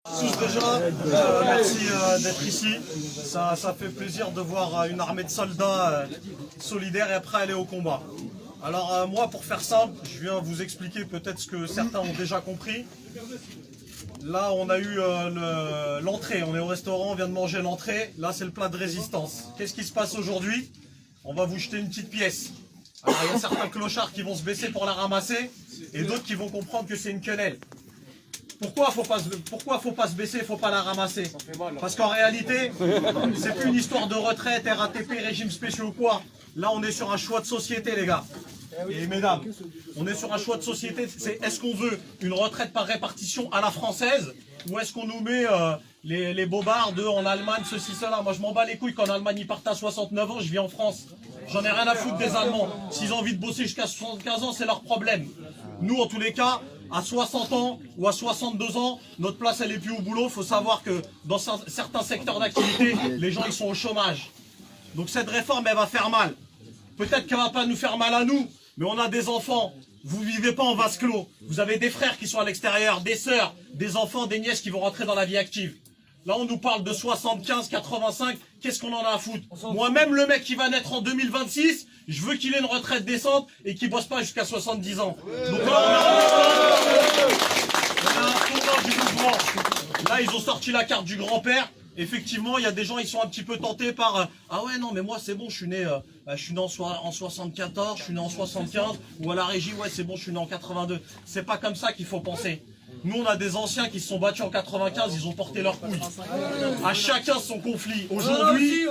Tous déjà, merci d'être ici. Ça fait plaisir de voir une armée de soldats solidaires et après aller au combat. Alors moi, pour faire simple, je viens vous expliquer peut-être ce que certains ont déjà compris. Là, on a eu l'entrée, on est au restaurant, on vient de manger l'entrée. Là, c'est le plat de résistance. Qu'est-ce qui se passe aujourd'hui? On va vous jeter une petite pièce. Alors, il y a certains clochards qui vont se baisser pour la ramasser et d'autres qui vont comprendre que c'est une quenelle. Pourquoi faut pas se baisser, faut pas la ramasser? Parce qu'en réalité, c'est plus une histoire de retraite, RATP, régime spéciaux ou quoi. Là, on est sur un choix de société, les gars. Et mesdames, on est sur un choix de société. C'est est-ce qu'on veut une retraite par répartition à la française ou est-ce qu'on nous met les bobards de en Allemagne, ceci, cela. Moi, je m'en bats les couilles qu'en Allemagne, ils partent à 69 ans, je vis en France. J'en ai rien à foutre des Allemands. S'ils ont envie de bosser jusqu'à 75 ans, c'est leur problème. Nous, en tous les cas, à 60 ans ou à 62 ans, notre place, elle est plus au boulot. Il faut savoir que dans certains secteurs d'activité, les gens, ils sont au chômage. Donc cette réforme, elle va faire mal. Peut-être qu'elle va pas nous faire mal à nous, mais on a des enfants. Vous vivez pas en vase clos. Vous avez des frères qui sont à l'extérieur, des sœurs, des enfants, des nièces qui vont rentrer dans la vie active. Là, on nous parle de 75, 85. Qu'est-ce qu'on en a à foutre? Moi-même, le mec qui va naître en 2026, je veux qu'il ait une retraite décente et qu'il bosse pas jusqu'à 70 ans. Donc là, on a un tournant du mouvement. Là, ils ont sorti la carte du grand-père. Effectivement, il y a des gens, ils sont un petit peu tentés par ah ouais, non, mais moi, c'est bon, je suis né en 74, je suis né en 75, ou à la régie, ouais, c'est bon, je suis né en 82. C'est pas comme ça qu'il faut penser. Nous, on a des anciens qui se sont battus en 95, ils ont porté leurs couilles. À chacun son conflit. Aujourd'hui,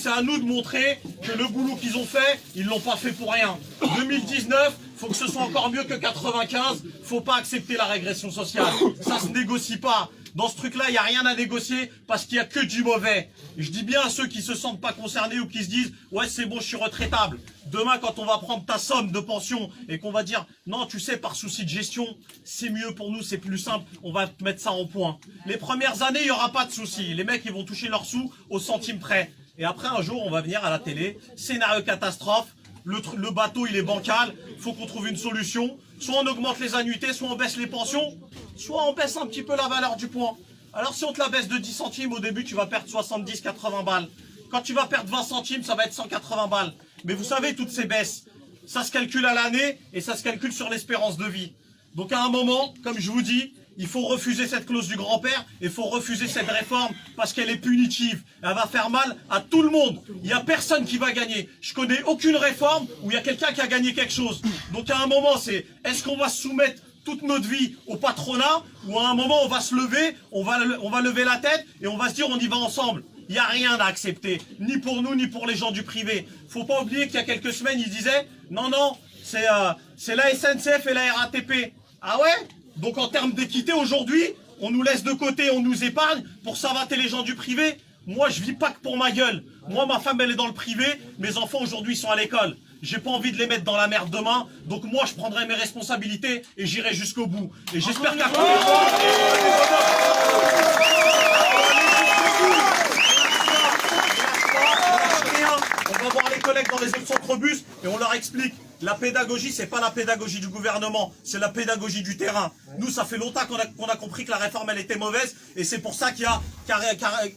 c'est à nous de montrer que le boulot qu'ils ont fait, ils l'ont pas fait pour rien. 2019, faut que ce soit encore mieux que 95. Faut pas accepter la régression sociale. Ça se négocie pas. Dans ce truc-là, il n'y a rien à négocier parce qu'il n'y a que du mauvais. Et je dis bien à ceux qui se sentent pas concernés ou qui se disent « Ouais, c'est bon, je suis retraitable ». Demain, quand on va prendre ta somme de pension et qu'on va dire « Non, tu sais, par souci de gestion, c'est mieux pour nous, c'est plus simple, on va te mettre ça en point ». Les premières années, il n'y aura pas de souci. Les mecs, ils vont toucher leurs sous au centime près. Et après, un jour, on va venir à la télé, scénario catastrophe, le bateau, il est bancal, il faut qu'on trouve une solution. Soit on augmente les annuités, soit on baisse les pensions, soit on baisse un petit peu la valeur du point. Alors si on te la baisse de 10 centimes, au début, tu vas perdre 70, 80 balles. Quand tu vas perdre 20 centimes, ça va être 180 balles. Mais vous savez, toutes ces baisses, ça se calcule à l'année et ça se calcule sur l'espérance de vie. Donc à un moment, comme je vous dis, il faut refuser cette clause du grand-père et il faut refuser cette réforme parce qu'elle est punitive. Elle va faire mal à tout le monde. Il n'y a personne qui va gagner. Je connais aucune réforme où il y a quelqu'un qui a gagné quelque chose. Donc à un moment, c'est est-ce qu'on va se soumettre toute notre vie au patronat ou à un moment on va se lever, on va lever la tête et on va se dire on y va ensemble. Il n'y a rien à accepter, ni pour nous, ni pour les gens du privé. Faut pas oublier qu'il y a quelques semaines, ils disaient non, c'est la SNCF et la RATP. Ah ouais? Donc en termes d'équité, aujourd'hui, on nous laisse de côté, on nous épargne pour savater les gens du privé. Moi, je vis pas que pour ma gueule. Moi, ma femme, elle est dans le privé. Mes enfants, aujourd'hui, sont à l'école. J'ai pas envie de les mettre dans la merde demain. Donc moi, je prendrai mes responsabilités et j'irai jusqu'au bout. Et j'espère qu'à on va voir les collègues dans les autres centres-bus et on leur explique. La pédagogie, c'est pas la pédagogie du gouvernement, c'est la pédagogie du terrain. Nous, ça fait longtemps qu'on a compris que la réforme, elle était mauvaise et c'est pour ça qu'il y a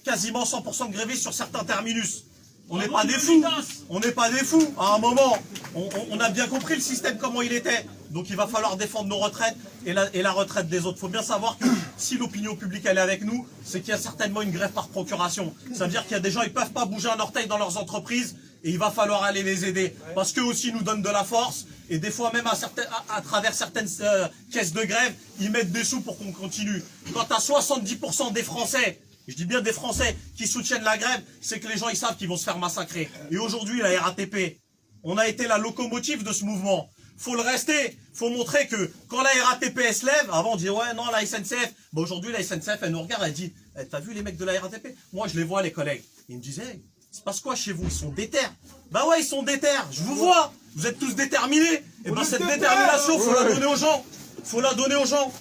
quasiment 100% de grévistes sur certains terminus. On n'est pas des fous. On n'est pas des fous. À un moment, on a bien compris le système, comment il était. Donc il va falloir défendre nos retraites et la retraite des autres. Il faut bien savoir que si l'opinion publique elle est avec nous, c'est qu'il y a certainement une grève par procuration. Ça veut dire qu'il y a des gens, ils peuvent pas bouger un orteil dans leurs entreprises et il va falloir aller les aider. Parce qu'eux aussi nous donnent de la force et des fois même à travers certaines caisses de grève, ils mettent des sous pour qu'on continue. Quand à 70% des Français, je dis bien des Français qui soutiennent la grève, c'est que les gens ils savent qu'ils vont se faire massacrer. Et aujourd'hui la RATP, on a été la locomotive de ce mouvement. Faut le rester, faut montrer que quand la RATP elle se lève, avant on dit ouais non la SNCF, bon aujourd'hui la SNCF elle nous regarde, elle dit t'as vu les mecs de la RATP? Moi je les vois les collègues, ils me disaient hey, il se passe quoi chez vous? Ils sont déter. Bah ouais ils sont déter, je vous vois, vous êtes tous déterminés. Et ben cette détermination faut la donner aux gens, faut la donner aux gens.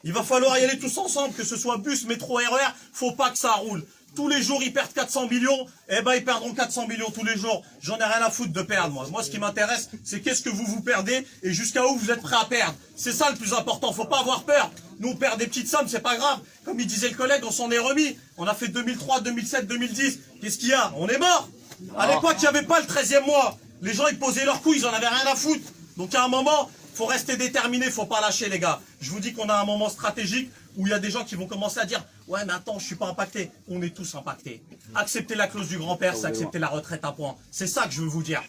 Il va falloir y aller tous ensemble, que ce soit bus, métro, RER, faut pas que ça roule. tous les jours ils perdent 400 millions, eh ben ils perdront 400 millions tous les jours. J'en ai rien à foutre de perdre, moi. Moi, ce qui m'intéresse, c'est qu'est-ce que vous perdez et jusqu'à où vous êtes prêt à perdre. C'est ça le plus important, faut pas avoir peur. Nous, on perd des petites sommes, c'est pas grave. Comme il disait le collègue, on s'en est remis. On a fait 2003, 2007, 2010. Qu'est-ce qu'il y a? On est mort. À l'époque, il n'y avait pas le 13e mois. Les gens, ils posaient leurs couilles, ils en avaient rien à foutre. Donc à un moment, faut rester déterminé, faut pas lâcher, les gars. Je vous dis qu'on a un moment stratégique où il y a des gens qui vont commencer à dire « Ouais, mais attends, je suis pas impacté. » On est tous impactés. Accepter la clause du grand-père, c'est accepter la retraite à point. C'est ça que je veux vous dire.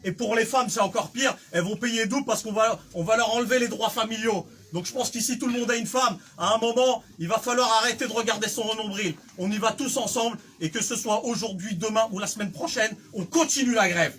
Et pour les femmes, c'est encore pire. Elles vont payer double parce qu'on va leur enlever les droits familiaux. Donc je pense qu'ici, tout le monde a une femme. À un moment, il va falloir arrêter de regarder son nombril. On y va tous ensemble. Et que ce soit aujourd'hui, demain ou la semaine prochaine, on continue la grève.